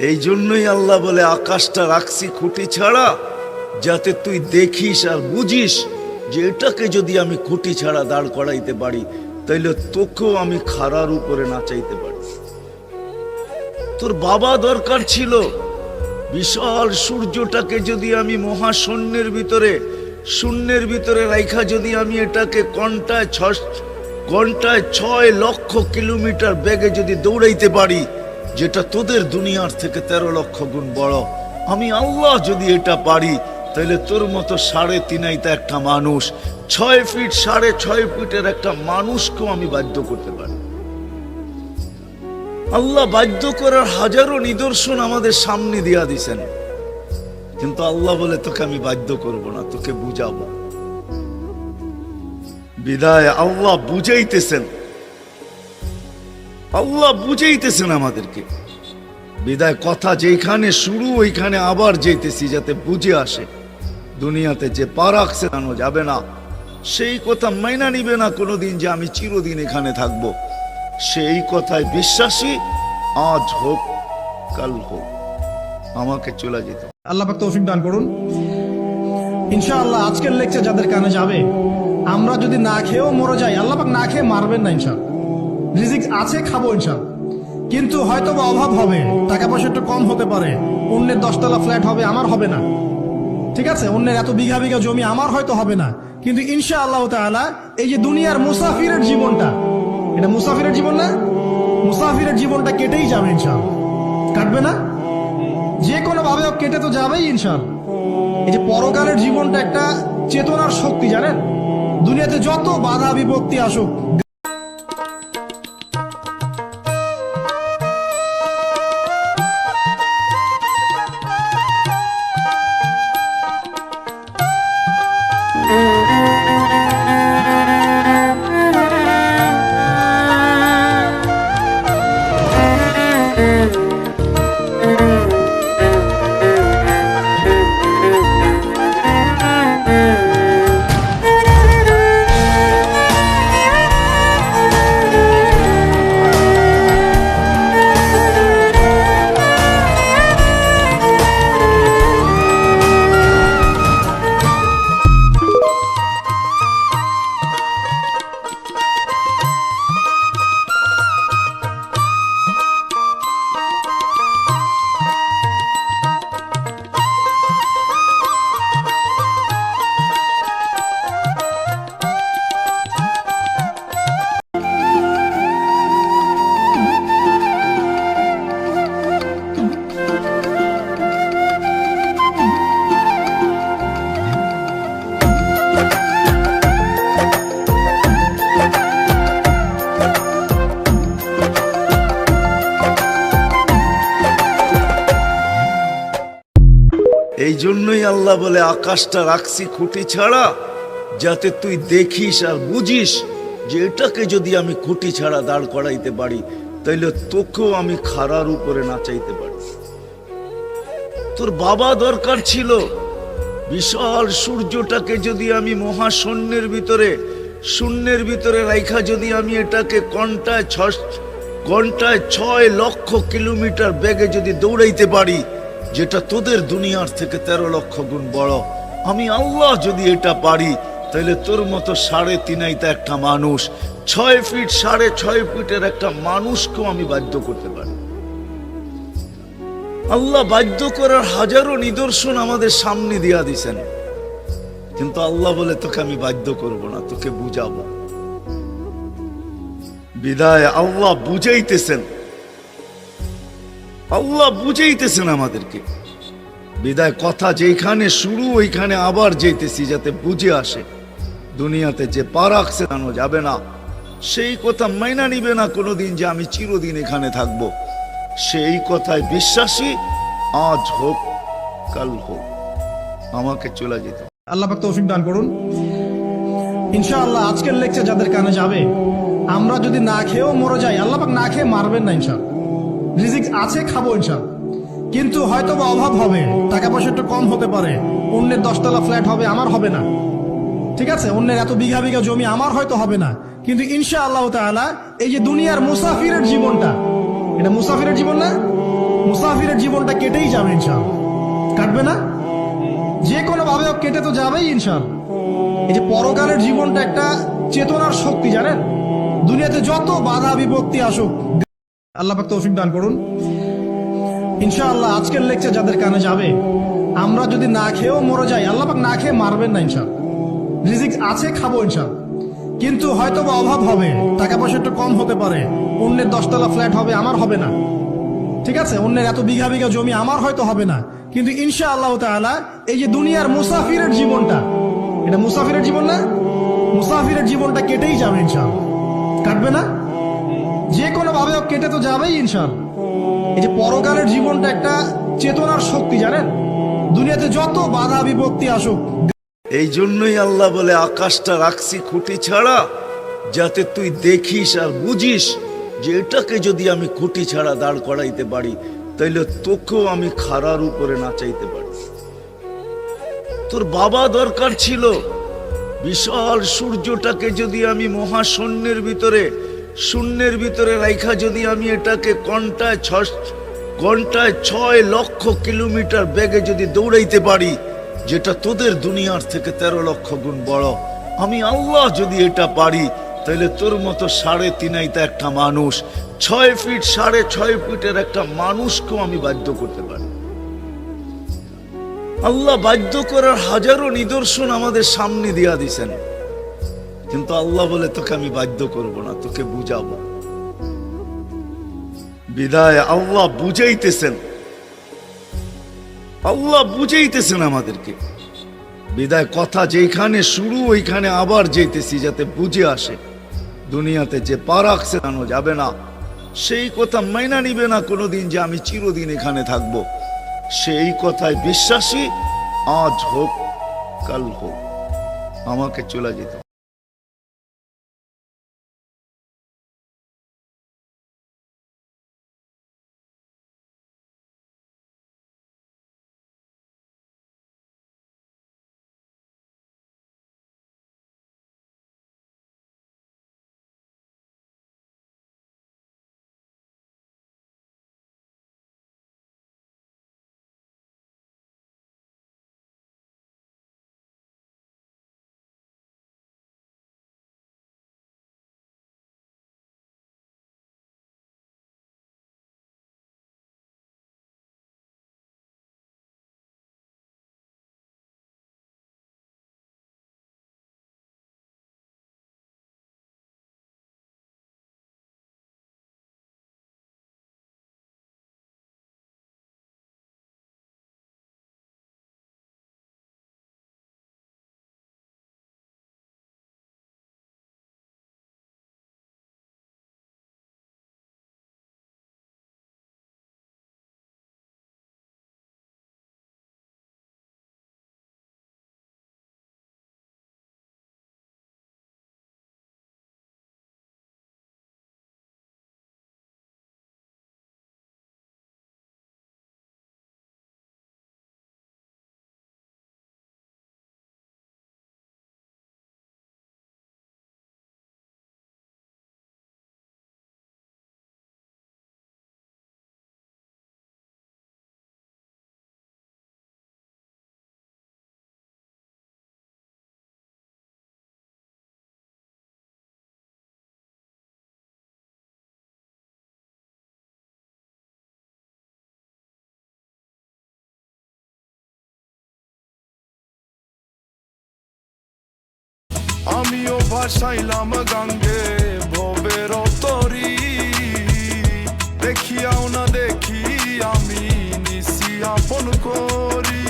এই জন্যই আল্লাহ বলে আকাশটা রাখছি খুঁটি ছাড়া, যাতে তুই দেখিস আর বুঝিস যে এটাকে যদি আমি খুঁটি ছাড়া দাঁড় করাইতে পারি, তাইলে তোকেও আমি খাড়ার উপরে নাচাইতে পারি। তোর বাবা দরকার ছিল বিশাল সূর্যটাকে যদি আমি মহাশূন্যের ভিতরে রাইখা যদি আমি এটাকে ঘন্টায় 6 লক্ষ কিলোমিটার বেগে যদি দৌড়াইতে পারি, যেটা তোদের দুনিয়ার থেকে 13 লক্ষ গুণ বড়, আমি আল্লাহ যদি এটা পারি, তাহলে তোর মতো 3.5 একটা মানুষ, 6 ফিট 6.5 ফিটের একটা মানুষকেও আমি বাধ্য করতে পারি। আল্লাহ বাধ্য করার হাজারো নিদর্শন আমাদের সামনে দিয়া দিছেন, কিন্তু আল্লাহ বলে তোকে আমি বাধ্য করব না, তোকে বুঝাবো। বিদায় আল্লাহ বুঝাইতেছেন আমাদেরকে। বিদায় কথা যেখানে শুরু ওইখানে আবার যেতেছি, যাতে বুঝে আসে। দুনিয়াতে যে পা রাখছে জানো যাবে না, সেই কথা মাইনা নিবে না কোনোদিন যে আমি চিরদিন এখানে থাকবো। সেই কথায় বিশ্বাসী, আজ হোক কাল হোক আমাকে চলে যেতে। আল্লাহ পাক তৌফিক দান করুন। ইনশাআল্লাহ আজকের লেকচার যাদের কানে যাবে, আমরা যদি না খেয়েও মরে যাই, আল্লাহ পাক না খেয়ে মারবেন না ইনশাআল্লাহ। রিজিক আছে, খাবো ইনশাআল্লাহ। কিন্তু হয়তো বা অভাব হবে, টাকা পয়সা একটু কম হতে পারে, অন্যের 10 তলা ফ্ল্যাট হবে, আমার হবে না। ঠিক আছে, অন্যের এত বিঘা বিঘা জমি আমার হয়তো হবে না, কিন্তু ইনশাআল্লাহ তাআলা এই যে দুনিয়ার মুসাফিরের জীবনটা, এটা মুসাফিরের জীবন না? মুসাফিরের জীবনটা কেটেই যাবে ইনশাআল্লাহ। কাটবে না? যে কোনো ভাবে কেটে তো যাবেই ইনশাআল্লাহ। এই যে পরকালের জীবনটা একটা চেতনার শক্তি, জানেন? দুনিয়াতে যত বাধা বিপত্তি আসুক, এই জন্যই আল্লাহ বলে আকাশটা রাখছি খুঁটি ছাড়া, যাতে তুই দেখিস আর বুঝিস যে এটাকে যদি আমি খুঁটি ছাড়া দাঁড় করাইতে পারি, তাইলে তোকেও আমি খাড়ার উপরে নাচাইতে পারি। তোর বাবা দরকার ছিল বিশাল সূর্যটাকে যদি আমি মহাশূন্যের ভিতরে রাইখা যদি আমি এটাকে ঘন্টায় 6 লক্ষ কিলোমিটার বেগে যদি দৌড়াইতে পারি, যেটা তোদের দুনিয়ার থেকে 13 লক্ষ গুণ বড়, আমি আল্লাহ যদি এটা পারি, তাহলে তোর মতো 3.5 একটা মানুষ, 6 ফিট 6.5 ফিটের একটা মানুষকেও আমি বাধ্য করতে পারি। আল্লাহ বাধ্য করার হাজারো নিদর্শন আমাদের সামনে দিয়া দিছেন, কিন্তু আল্লাহ বলে তোকে আমি বাধ্য করব না, তোকে বুঝাবো। বিদায় আল্লাহ বুঝাইতেছেন আমাদেরকে। বিদায় কথা যেখানে শুরু ওইখানে আবার যেতেছি, যাতে বুঝে আসে। দুনিয়াতে যে পা রাখছে জানো যাবে না, সেই কথা মাইনা নিবে না কোনোদিন যে আমি চিরদিন এখানে থাকবো। সেই কথায় বিশ্বাসী, আজ হোক কাল হোক আমাকে চলে যেতে। আল্লাহ পাক তৌফিক দান করুন। ইনশাআল্লাহ আজকের লেকচার যাদের কানে যাবে, আমরা যদি না খেয়েও মরে যাই, আল্লাহ পাক না খেয়ে মারবেন না ইনশাআল্লাহ। রিজিক আছে, খাবো ইনশাআল্লাহ। কিন্তু হয়তো বা অভাব হবে, টাকা পয়সা একটু কম হতে পারে, অন্যের 10 তলা ফ্ল্যাট হবে, আমার হবে না। ঠিক আছে, অন্যের এত বিঘা বিঘা জমি আমার হয়তো হবে না, কিন্তু ইনশাআল্লাহ তাআলা এই যে দুনিয়ার মুসাফিরের জীবনটা, এটা মুসাফিরের জীবন না? মুসাফিরের জীবনটা কেটেই যাবে ইনশাআল্লাহ। কাটবে না? যে কোনো ভাবে কেটে তো যাবেই ইনশাআল্লাহ। এই যে পরকালের জীবনটা একটা চেতনার শক্তি, জানেন? দুনিয়াতে যত বাধা বিপত্তি আসুক, আল্লাহ পাক তৌফিক দান করুন। ইনশাআল্লাহ আজকের লেকচার যাদের কানে যাবে, আমরা যদি না খেয়েও মরে যাই, আল্লাহ পাক না খেয়ে মারবেন না ইনশাআল্লাহ। রিজিক আছে, খাবো ইনশাআল্লাহ। কিন্তু হয়তো বা অভাব হবে, টাকা পয়সা একটু কম হতে পারে, অন্যের 10 তলা ফ্ল্যাট হবে, আমার হবে না, ঠিক আছে? অন্যের এত বিঘা বিঘা জমি আমার হয়তো হবে না, কিন্তু ইনশাআল্লাহ তাআলা এই যে দুনিয়ার মুসাফিরের জীবনটা, এটা মুসাফিরের জীবন না? মুসাফিরের জীবনটা কেটেই যাবে ইনশাআল্লাহ। কাটবে না? যে কোনো ভাবে কেটে তো যাবেই ইনশাআল্লাহ। এই যে পরকালের জীবনটা একটা চেতনার শক্তি, জানেন? দুনিয়াতে যত বাধা বিপত্তি আসুক, এই জন্যই আল্লাহ বলে আকাশটা রাখছি খুঁটি ছাড়া, যাতে তুই দেখিস আর বুঝিস যে এটাকে যদি আমি খুঁটি ছাড়া দাঁড় করাইতে পারি, তাইলে তোকেও আমি খাড়ার উপরে নাচাইতে পারি। তোর বাবা দরকার ছিল বিশাল সূর্যটাকে যদি আমি মহাশূন্যের ভিতরে, শূন্যের ভিতরে রাইখা যদি আমি এটাকে ঘন্টায় 6 লক্ষ কিলোমিটার বেগে যদি দৌড়াইতে পারি, যেটা তোদের দুনিয়ার থেকে 13 লক্ষ গুণ বড়, আমি আল্লাহ যদি এটা পারি, তাহলে তোর মতো 3.5 একটা মানুষ, 6 ফিট 6.5 ফিটের একটা মানুষকেও আমি বাধ্য করতে পারি। আল্লাহ বাধ্য করার হাজারো নিদর্শন আমাদের সামনে দিয়া দিছেন, কিন্তু আল্লাহ বলে তোকে আমি বাধ্য করব না, তোকে বুঝাবো। বিদায় আল্লাহ বুঝাইতেছেন, আল্লাহ বুঝাইতেছেন আমাদেরকে। বিদায় কথা যেখানে শুরু ওইখানে আবার যেতেছি, যাতে বুঝে আসে। দুনিয়াতে যে পা রাখছে জানো যাবে না, সেই কথা মাইনা নিবে না কোনোদিন যে আমি চিরদিন এখানে থাকবো। সেই কথায় বিশ্বাসী, আজ হোক কাল হোক আমাকে চলে যেতে। আমিও ভাসাইলাম গাঙ্গে ভবের তরি, দেখিয়াও না দেখি আমি নিশি আপন করি।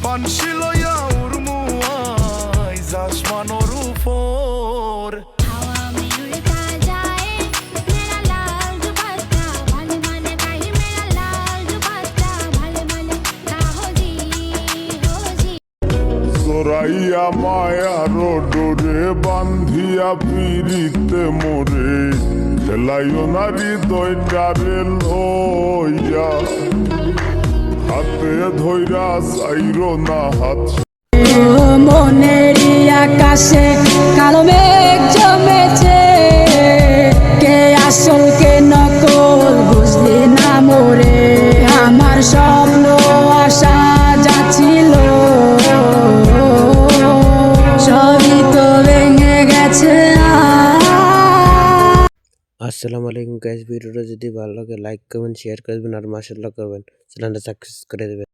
পানসি লইয়া উর্মুয়াই আসমানোর উপর, জোরাইয়া মায়ার ডোরে বান্ধিয়া পিরিতে মোরে, খেলাইও নারী দইটারে লইয়া, হাতে ধইরা যাইরো না হাত। মনেরই আকাশে কালো মেঘ জমেছে, কে আসল কে নকল বুঝলি না মোরে। স্বপ্ন আশা যাচ্ছিল সবই তো ভেঙে গেছে আসসালামু আলাইকুম গাইস, ভিডিওটা যদি ভালো লাগে লাইক করবেন, শেয়ার করবেন আর মাশাআল্লাহ করবেন, চ্যানেলটা সাবস্ক্রাইব করে দেবেন।